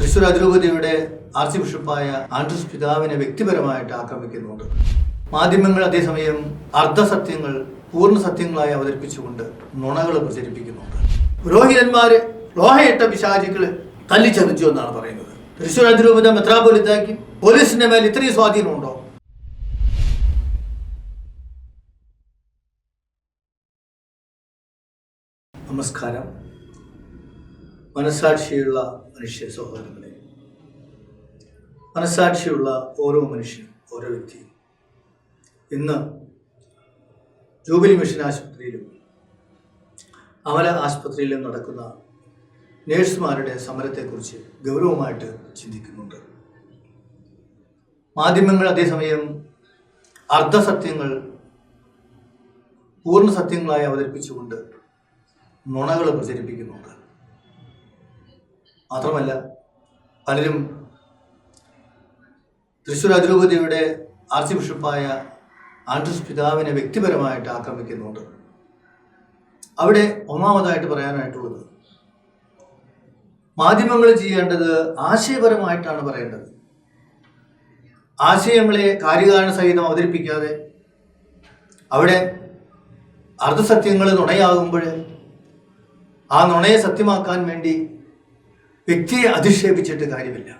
തൃശ്ശൂർ അതിരൂപതയുടെ arch ബിഷപ്പായ Andrews പിതാവിനെ വ്യക്തിപരമായിട്ട് ആക്രമിക്കുന്നുണ്ട്. മാധ്യമങ്ങൾ അതേസമയം അർദ്ധസത്യങ്ങൾ പൂർണ്ണ സത്യങ്ങളായി അവതരിപ്പിച്ചുകൊണ്ട് നുണകൾ പ്രചരിപ്പിക്കുന്നുണ്ട്. പുരോഹിതന്മാര് ലോഹയിട്ട പിശാചുക്കള് തല്ലിച്ചതച്ചു എന്നാണ് പറയുന്നത്. തൃശ്ശൂർ അതിരൂപത മെത്രാപ്പൊലീത്തായ്ക്ക് പോലീസിന്റെ മേൽ ഇത്രയും സ്വാധീനമുണ്ടോ? നമസ്കാരം. മനസ്സാക്ഷിയുള്ള മനുഷ്യ സഹോദരങ്ങളെ, മനസ്സാക്ഷിയുള്ള ഓരോ മനുഷ്യനും ഓരോ വ്യക്തിയും ഇന്ന് ജൂബിലി മിഷൻ ആശുപത്രിയിലും അമല ആശുപത്രിയിലും നടക്കുന്ന നേഴ്സുമാരുടെ സമരത്തെക്കുറിച്ച് ഗൗരവമായിട്ട് ചിന്തിക്കുന്നുണ്ട്. മാധ്യമങ്ങൾ അതേസമയം അർദ്ധസത്യങ്ങൾ പൂർണ്ണ സത്യങ്ങളായി അവതരിപ്പിച്ചുകൊണ്ട് നുണകൾ പ്രചരിപ്പിക്കുന്നുണ്ട്. മാത്രമല്ല, പലരും തൃശ്ശൂർ അതിരൂപതയുടെ ആർച്ച് ബിഷപ്പായ ആൻഡ്രൂസ് പിതാവിനെ വ്യക്തിപരമായിട്ട് ആക്രമിക്കുന്നുണ്ട്. അവിടെ ഒന്നാമതായിട്ട് പറയാനായിട്ടുള്ളത്, മാധ്യമങ്ങൾ ചെയ്യേണ്ടത് ആശയപരമായിട്ടാണ് പറയേണ്ടത്. ആശയങ്ങളെ കാര്യകാരണ സഹിതം അവതരിപ്പിക്കാതെ അവിടെ അർദ്ധസത്യങ്ങൾ നുണയാകുമ്പോൾ ആ നുണയെ സത്യമാക്കാൻ വേണ്ടി വ്യക്തിയെ അധിക്ഷേപിച്ചിട്ട് കാര്യമില്ല.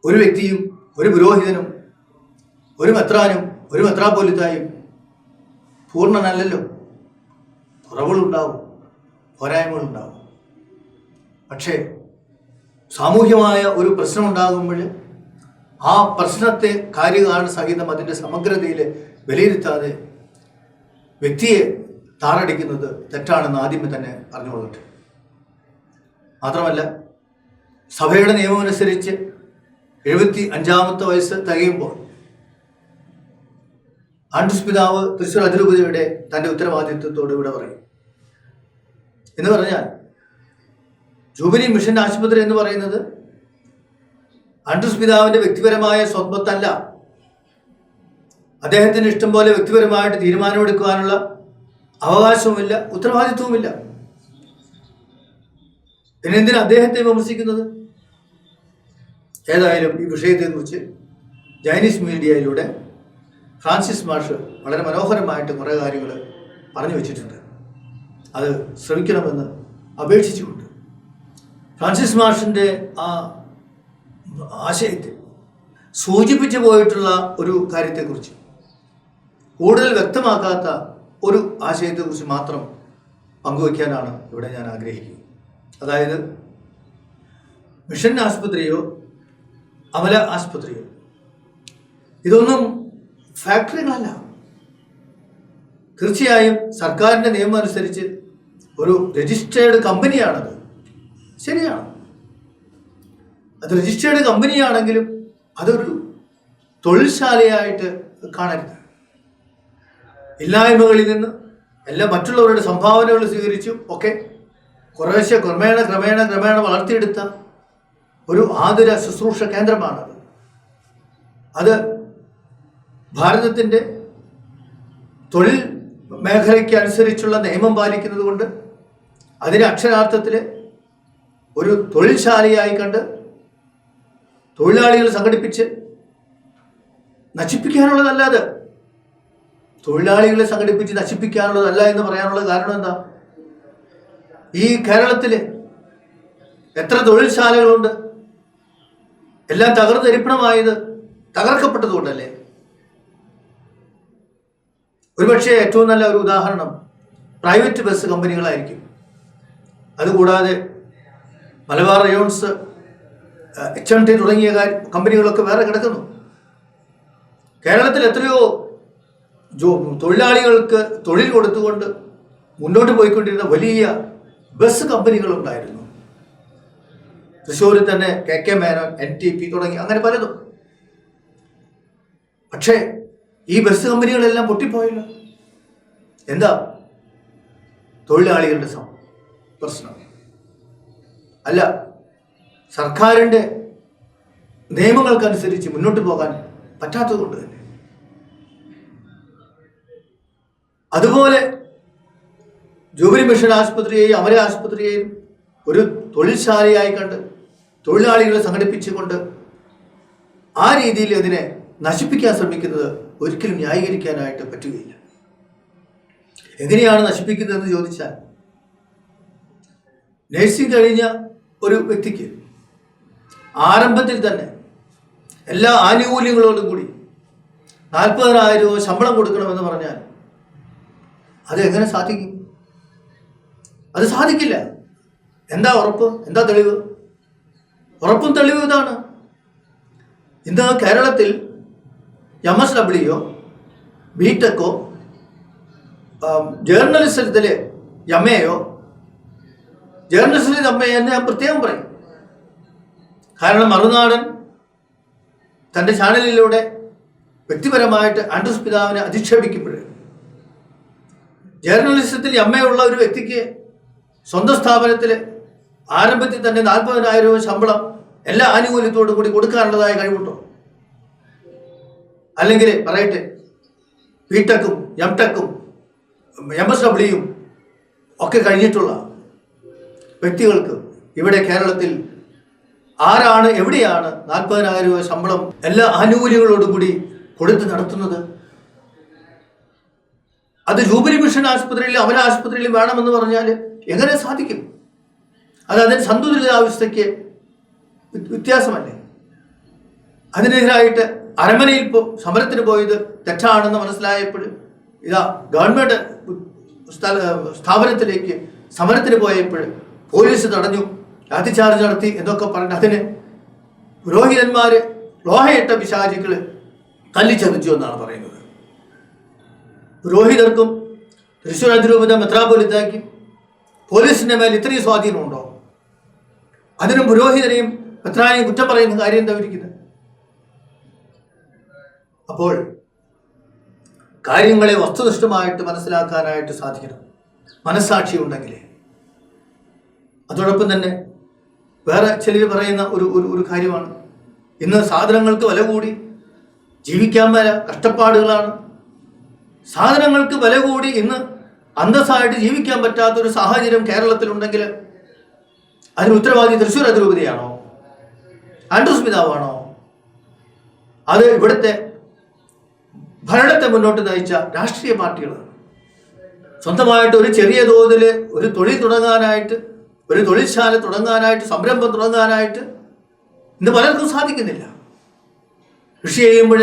ഒരു വ്യക്തിയും ഒരു പുരോഹിതനും ഒരു മെത്രാനും ഒരു മെത്രാപ്പൊലീത്തായും പൂർണ്ണനല്ലല്ലോ. കുറവുകളുണ്ടാവും, പോരായ്മകളുണ്ടാവും. പക്ഷേ സാമൂഹ്യമായ ഒരു പ്രശ്നമുണ്ടാകുമ്പോൾ ആ പ്രശ്നത്തെ കാര്യകാരണ സഹിതം അതിൻ്റെ സമഗ്രതയിൽ വിലയിരുത്താതെ വ്യക്തിയെ താറടിക്കുന്നത് തെറ്റാണെന്ന് ആദ്യമേ തന്നെ പറഞ്ഞുകൊള്ളട്ടെ. മാത്രമല്ല, സഭയുടെ നിയമമനുസരിച്ച് 75ാമത്തെ വയസ്സ് തികയുമ്പോൾ ആൻഡ്രൂസ് പിതാവ് തൃശ്ശൂർ അതിരൂപതയുടെ തൻ്റെ ഉത്തരവാദിത്വത്തോട് ഇവിടെ പറയും. എന്ന് പറഞ്ഞാൽ ജൂബിലി മിഷൻ ആശുപത്രി എന്ന് പറയുന്നത് ആൻഡ്രൂസ് പിതാവിൻ്റെ വ്യക്തിപരമായ സ്വത്വത്തല്ല. അദ്ദേഹത്തിന് ഇഷ്ടം പോലെ വ്യക്തിപരമായിട്ട് തീരുമാനമെടുക്കുവാനുള്ള അവകാശവുമില്ല, ഉത്തരവാദിത്വവുമില്ല. പിന്നെന്തിനാ അദ്ദേഹത്തെ വിമർശിക്കുന്നത്? ഏതായാലും ഈ വിഷയത്തെക്കുറിച്ച് ജൈനീസ് മീഡിയയിലൂടെ ഫ്രാൻസിസ് മാഷ് വളരെ മനോഹരമായിട്ട് കുറേ കാര്യങ്ങൾ പറഞ്ഞു വെച്ചിട്ടുണ്ട്. അത് ശ്രമിക്കണമെന്ന് അപേക്ഷിച്ചുകൊണ്ട് ഫ്രാൻസിസ് മാഷിൻ്റെ ആ ആശയത്തെ സൂചിപ്പിച്ചു പോയിട്ടുള്ള ഒരു കാര്യത്തെക്കുറിച്ച് കൂടുതൽ വ്യക്തമാക്കാത്ത ഒരു ആശയത്തെക്കുറിച്ച് മാത്രം പങ്കുവയ്ക്കാനാണ് ഇവിടെ ഞാൻ ആഗ്രഹിക്കുന്നത്. അതായത്, മിഷൻ ആശുപത്രിയോ അമല ആശുപത്രിയോ ഇതൊന്നും ഫാക്ടറികളല്ല. തീർച്ചയായും സർക്കാരിൻ്റെ നിയമം അനുസരിച്ച് ഒരു രജിസ്റ്റേർഡ് കമ്പനിയാണത്. ശരിയാണ്, അത് രജിസ്റ്റേർഡ് കമ്പനിയാണെങ്കിലും അതൊരു തൊഴിൽശാലയായിട്ട് കാണരുത്. ഇല്ലായ്മകളിൽ നിന്ന് എല്ലാ മറ്റുള്ളവരുടെ സംഭാവനകൾ സ്വീകരിച്ചും ഒക്കെ കുറേശ്ശെ ക്രമേണ വളർത്തിയെടുത്ത ഒരു ആതുര ശുശ്രൂഷ കേന്ദ്രമാണത്. അത് ഭാരതത്തിൻ്റെ തൊഴിൽ മേഖലയ്ക്ക് അനുസരിച്ചുള്ള നിയമം പാലിക്കുന്നത് കൊണ്ട് അതിനെ അക്ഷരാർത്ഥത്തിൽ ഒരു തൊഴിൽശാലയായി കണ്ട് തൊഴിലാളികൾ സംഘടിപ്പിച്ച് നശിപ്പിക്കാനുള്ളതല്ല. അത് തൊഴിലാളികളെ സംഘടിപ്പിച്ച് നശിപ്പിക്കാനുള്ളതല്ല എന്ന് പറയാനുള്ള കാരണം എന്താ? ഈ കേരളത്തിൽ എത്ര തൊഴിൽശാലകളുണ്ട്? എല്ലാം തകർന്നരിപ്പണമായത് തകർക്കപ്പെട്ടതുകൊണ്ടല്ലേ? ഒരുപക്ഷെ ഏറ്റവും നല്ല ഒരു ഉദാഹരണം പ്രൈവറ്റ് ബസ് കമ്പനികളായിരിക്കും. അതുകൂടാതെ മലബാർ റയോൺസ്, HMT തുടങ്ങിയ കമ്പനികളൊക്കെ വേറെ കിടക്കുന്നു. കേരളത്തിൽ എത്രയോ തൊഴിലാളികൾക്ക് തൊഴിൽ കൊടുത്തുകൊണ്ട് മുന്നോട്ട് പോയിക്കൊണ്ടിരുന്ന വലിയ ബസ് കമ്പനികളുണ്ടായിരുന്നു. തൃശ്ശൂരിൽ തന്നെ KK മേനോൻ, NTP തുടങ്ങി അങ്ങനെ പലതും. പക്ഷേ ഈ ബസ് കമ്പനികളെല്ലാം പൊട്ടിപ്പോയല്ലോ. എന്താ? തൊഴിലാളികളുടെ പ്രശ്നം അല്ല, സർക്കാരിൻ്റെ നിയമങ്ങൾക്കനുസരിച്ച് മുന്നോട്ട് പോകാൻ പറ്റാത്തതുകൊണ്ട് തന്നെ. അതുപോലെ ജൂബിലി മിഷൻ ആശുപത്രിയെയും അമല ആശുപത്രിയെയും ഒരു തൊഴിൽശാലയായി കണ്ട് തൊഴിലാളികളെ സംഘടിപ്പിച്ചുകൊണ്ട് ആ രീതിയിൽ അതിനെ നശിപ്പിക്കാൻ ശ്രമിക്കുന്നത് ഒരിക്കലും ന്യായീകരിക്കാനായിട്ട് പറ്റുകയില്ല. എങ്ങനെയാണ് നശിപ്പിക്കുന്നതെന്ന് ചോദിച്ചാൽ, നഴ്സിംഗ് കഴിഞ്ഞ ഒരു വ്യക്തിക്ക് ആരംഭത്തിൽ തന്നെ എല്ലാ ആനുകൂല്യങ്ങളോടും കൂടി 40,000 രൂപ ശമ്പളം കൊടുക്കണമെന്ന് പറഞ്ഞാൽ അതെങ്ങനെ സാധിക്കും? അത് സാധിക്കില്ല. എന്താ ഉറപ്പ്? എന്താ തെളിവ്? ഉറപ്പും തെളിവും ഇതാണ്. ഇന്ന് കേരളത്തിൽ MSWയോ BTechോ ജേർണലിസത്തിലെ MAയോ, ജേർണലിസത്തിലെ MA എന്ന് ഞാൻ പ്രത്യേകം പറയും. കാരണം മറുനാടൻ തൻ്റെ ചാനലിലൂടെ വ്യക്തിപരമായിട്ട് ആൻഡ്രൂസ് പിതാവിനെ അധിക്ഷേപിക്കുമ്പോൾ ജേർണലിസത്തിൽ MA ഉള്ള ഒരു വ്യക്തിക്ക് സ്വന്തം സ്ഥാപനത്തിൽ ആരംഭത്തിൽ തന്നെ 40,000 രൂപ ശമ്പളം എല്ലാ ആനുകൂല്യത്തോടും കൂടി കൊടുക്കാനുള്ളതായ കഴിവുണ്ടോ? അല്ലെങ്കിൽ പറയട്ടെ, BTechും MTechും MSWയും ഒക്കെ കഴിഞ്ഞിട്ടുള്ള വ്യക്തികൾക്ക് ഇവിടെ കേരളത്തിൽ ആരാണ്, എവിടെയാണ് 40,000 രൂപ ശമ്പളം എല്ലാ ആനുകൂല്യങ്ങളോടും കൂടി കൊടുത്ത് നടത്തുന്നത്? അത് ജൂബിലി മിഷൻ ആശുപത്രിയിലും അമല ആശുപത്രിയിലും വേണമെന്ന് പറഞ്ഞാൽ എങ്ങനെ സാധിക്കും? അതിന് സന്തുലിതാവസ്ഥയ്ക്ക് വ്യത്യാസമല്ലേ? അതിനെതിരായിട്ട് അരമനയിൽ സമരത്തിന് പോയത് തെറ്റാണെന്ന് മനസ്സിലായപ്പോൾ ഇതാ ഗവൺമെൻറ് സ്ഥാപനത്തിലേക്ക് സമരത്തിന് പോയപ്പോൾ പോലീസ് തടഞ്ഞു, ലാത്തിചാർജ് നടത്തി എന്നൊക്കെ പറഞ്ഞ് അതിന് പുരോഹിതന്മാർ ലോഹയിട്ട പിശാചുക്കൾ തല്ലിച്ചതച്ചു എന്നാണ് പറയുന്നത്. പുരോഹിതർക്കും തൃശ്ശൂർ അതിരൂപത മെത്രാപ്പൊലീത്തയ്ക്കും പോലീസിൻ്റെ മേൽ ഇത്രയും സ്വാധീനമുണ്ടോ? അതിനും പുരോഹിതരെയും മെത്രാനെയും കുറ്റം പറയുന്ന കാര്യം എന്താ ഇരിക്കുന്നത്? അപ്പോൾ കാര്യങ്ങളെ വസ്തുനിഷ്ഠമായിട്ട് മനസ്സിലാക്കാനായിട്ട് സാധിക്കണം, മനസ്സാക്ഷി ഉണ്ടെങ്കിൽ. അതോടൊപ്പം തന്നെ വേറെ ചിലർ പറയുന്ന ഒരു കാര്യമാണ്, ഇന്ന് സാധനങ്ങൾക്ക് വില കൂടി, ജീവിക്കാൻ വര കഷ്ടപ്പാടുകളാണ്. സാധനങ്ങൾക്ക് വില കൂടി ഇന്ന് അന്തസ്സായിട്ട് ജീവിക്കാൻ പറ്റാത്തൊരു സാഹചര്യം കേരളത്തിലുണ്ടെങ്കിൽ അതിന് ഉത്തരവാദി തൃശ്ശൂർ അതിരൂപതയാണോ? ആൻഡ്രൂസ് പിതാവാണോ? അത് ഇവിടുത്തെ ഭരണത്തെ മുന്നോട്ട് നയിച്ച രാഷ്ട്രീയ പാർട്ടികളാണ്. സ്വന്തമായിട്ട് ഒരു ചെറിയ തോതിൽ ഒരു തൊഴിൽ തുടങ്ങാനായിട്ട്, ഒരു തൊഴിൽശാല തുടങ്ങാനായിട്ട്, സംരംഭം തുടങ്ങാനായിട്ട് ഇന്ന് പലർക്കും സാധിക്കുന്നില്ല. കൃഷി ചെയ്യുമ്പോൾ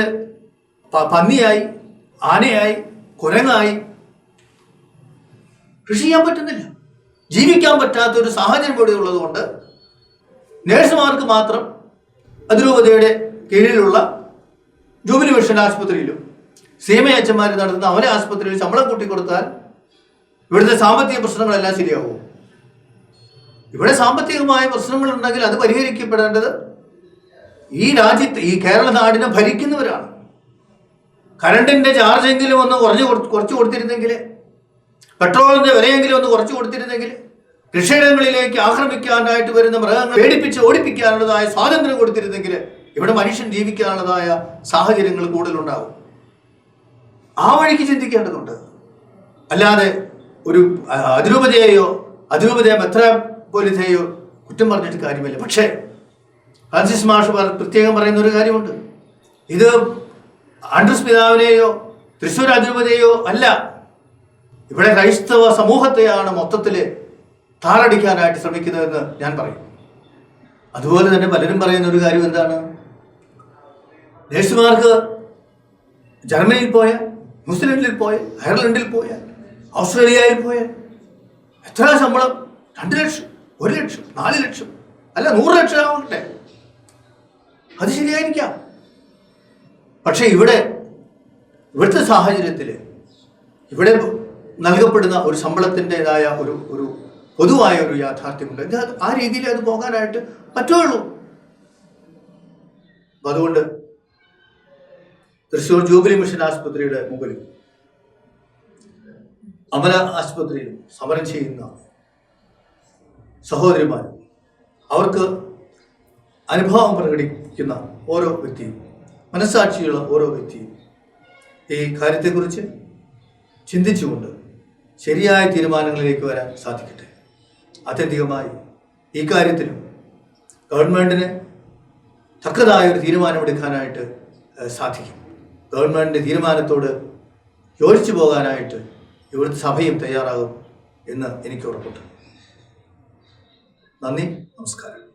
പന്നിയായി, ആനയായി, കുരങ്ങായി കൃഷി ചെയ്യാൻ പറ്റുന്നില്ല. ജീവിക്കാൻ പറ്റാത്തൊരു സാഹചര്യം കൂടി ഉള്ളതുകൊണ്ട് നേഴ്സുമാർക്ക് മാത്രം അതിരൂപതയുടെ കീഴിലുള്ള ജൂബിലി മിഷൻ ആശുപത്രിയിലും സീമയച്ചന്മാർ നടത്തുന്ന അവരെ ആശുപത്രിയിൽ ശമ്പളം കൂട്ടിക്കൊടുത്താൽ ഇവിടുത്തെ സാമ്പത്തിക പ്രശ്നങ്ങളെല്ലാം ശരിയാവും. ഇവിടെ സാമ്പത്തികമായ പ്രശ്നങ്ങളുണ്ടെങ്കിൽ അത് പരിഹരിക്കപ്പെടേണ്ടത് ഈ രാജ്യത്ത്, ഈ കേരള നാടിനെ ഭരിക്കുന്നവരാണ്. കറണ്ടിൻ്റെ ചാർജെങ്കിലും ഒന്ന് കുറച്ച് കൊടുത്തിരുന്നെങ്കിൽ, പെട്രോളിൻ്റെ വിലയെങ്കിലും ഒന്ന് കുറച്ച് കൊടുത്തിരുന്നെങ്കിൽ, കൃഷിയിടങ്ങളിലേക്ക് ആക്രമിക്കാനായിട്ട് വരുന്ന മൃഗങ്ങളെ പേടിപ്പിച്ച് ഓടിപ്പിക്കാനുള്ളതായ സ്വാതന്ത്ര്യം കൊടുത്തിരുന്നെങ്കിൽ ഇവിടെ മനുഷ്യൻ ജീവിക്കാനുള്ളതായ സാഹചര്യങ്ങൾ കൂടുതലുണ്ടാവും. ആ വഴിക്ക് ചിന്തിക്കേണ്ടതുണ്ട്. അല്ലാതെ ഒരു അതിരൂപതയെയോ അതിരൂപതയെ മെത്രാപ്പൊലീത്തയെയോ കുറ്റം പറഞ്ഞിട്ട് കാര്യമില്ല. പക്ഷേ ഫ്രാൻസിസ് മാഷ് പ്രത്യേകം പറയുന്ന ഒരു കാര്യമുണ്ട്, ഇത് ആൻഡ്രൂസ് പിതാവിനെയോ തൃശ്ശൂർ അതിരൂപതയെയോ അല്ല, ഇവിടെ ക്രൈസ്തവ സമൂഹത്തെയാണ് മൊത്തത്തിൽ താറടിക്കാനായിട്ട് ശ്രമിക്കുന്നതെന്ന് ഞാൻ പറയും. അതുപോലെ തന്നെ പലരും പറയുന്ന ഒരു കാര്യം എന്താണ്, നേഴ്സുമാർക്ക് ജർമ്മനിയിൽ പോയാൽ, ന്യൂസിലൻഡിൽ പോയാൽ, അയർലൻഡിൽ പോയാൽ, ഓസ്ട്രേലിയയിൽ പോയാൽ എത്ര ശമ്പളം? 2 ലക്ഷം, 1 ലക്ഷം, 4 ലക്ഷം, അല്ല 100 ലക്ഷം ആവട്ടെ, അത് ശരിയായിരിക്കാം. പക്ഷെ ഇവിടുത്തെ സാഹചര്യത്തിൽ ഇവിടെ നൽകപ്പെടുന്ന ഒരു ശമ്പളത്തിൻ്റെതായ ഒരു പൊതുവായ ഒരു യാഥാർത്ഥ്യമുണ്ട്. ആ രീതിയിൽ അത് പോകാനായിട്ട് പറ്റുള്ളൂ. അപ്പം അതുകൊണ്ട് തൃശ്ശൂർ ജൂബിലി മിഷൻ ആശുപത്രിയുടെ മുമ്പിലും അമല ആശുപത്രിയിലും സമരം ചെയ്യുന്ന സഹോദരിമാർ, അവർക്ക് അനുഭവം പ്രകടിപ്പിക്കുന്ന ഓരോ വ്യക്തിയും, മനസ്സാക്ഷിയുള്ള ഓരോ വ്യക്തിയും ഈ കാര്യത്തെക്കുറിച്ച് ചിന്തിച്ചുകൊണ്ട് ശരിയായ തീരുമാനങ്ങളിലേക്ക് വരാൻ സാധിക്കട്ടെ. ആത്യന്തികമായി ഈ കാര്യത്തിലും ഗവൺമെൻറ്റിന് തക്കതായ ഒരു തീരുമാനമെടുക്കാനായിട്ട് സാധിക്കും. ഗവൺമെൻറ്റിൻ്റെ തീരുമാനത്തോട് യോജിച്ചു പോകാനായിട്ട് ഇവിടുത്തെ സഭയും തയ്യാറാകും എന്ന് എനിക്ക് ഉറപ്പുണ്ട്. നന്ദി, നമസ്കാരം.